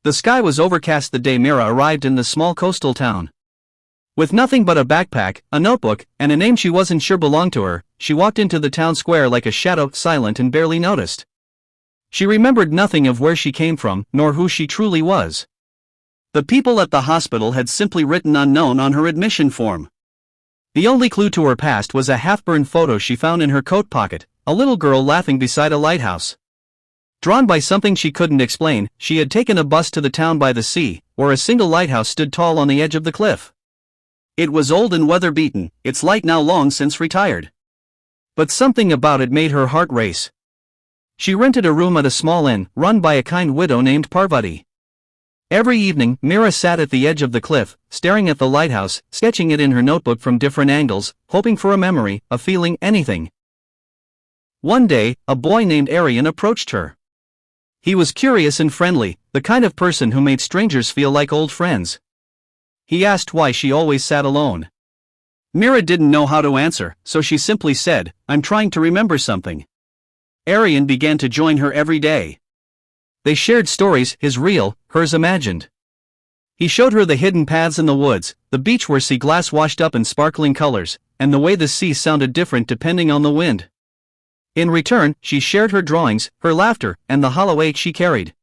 The sky was overcast the day Mira arrived in the small coastal town. With nothing but a backpack, a notebook, and a name she wasn't sure belonged to her, she walked into the town square like a shadow, silent and barely noticed. She remembered nothing of where she came from, nor who she truly was. The people at the hospital had simply written unknown on her admission form. The only clue to her past was a half-burned photo she found in her coat pocket, a little girl laughing beside a lighthouse. Drawn by something she couldn't explain, she had taken a bus to the town by the sea, where a single lighthouse stood tall on the edge of the cliff. It was old and weather-beaten, its light now long since retired. But something about it made her heart race. She rented a room at a small inn, run by a kind widow named Parvati. Every evening, Mira sat at the edge of the cliff, staring at the lighthouse, sketching it in her notebook from different angles, hoping for a memory, a feeling, anything. One day, a boy named Arian approached her. He was curious and friendly, the kind of person who made strangers feel like old friends. He asked why she always sat alone. Mira didn't know how to answer, so she simply said, "I'm trying to remember something." Arian began to join her every day. They shared stories, his real, hers imagined. He showed her the hidden paths in the woods, the beach where sea glass washed up in sparkling colors, and the way the sea sounded different depending on the wind. In return, she shared her drawings, her laughter, and the hollow ache she carried.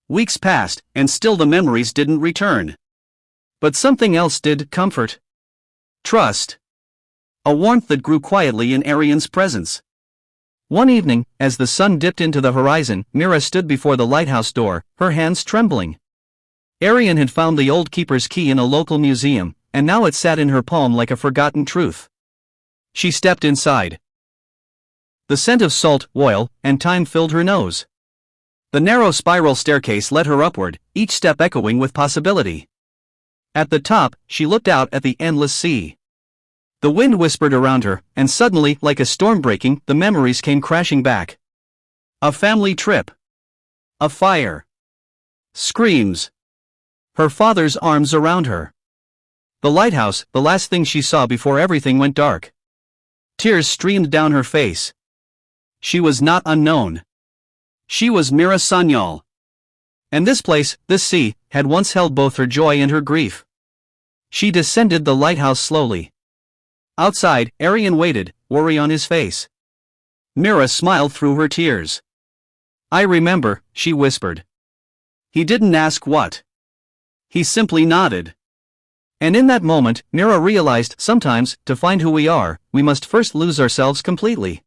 Weeks passed, and still the memories didn't return. But something else did: comfort. Trust. A warmth that grew quietly in Arian's presence. One evening, as the sun dipped into the horizon, Mira stood before the lighthouse door, her hands trembling. Arian had found the old keeper's key in a local museum, and now it sat in her palm like a forgotten truth. She stepped inside. The scent of salt, oil, and thyme filled her nose. The narrow spiral staircase led her upward, each step echoing with possibility. At the top, she looked out at the endless sea. The wind whispered around her, and suddenly, like a storm breaking, the memories came crashing back. A family trip. A fire. Screams. Her father's arms around her. The lighthouse, the last thing she saw before everything went dark. Tears streamed down her face. She was not unknown. She was Mira Sanyal. And this place, this sea, had once held both her joy and her grief. She descended the lighthouse slowly. Outside, Arian waited, worry on his face. Mira smiled through her tears. "I remember," she whispered. He didn't ask what. He simply nodded. And in that moment, Mira realized, sometimes, to find who we are, we must first lose ourselves completely.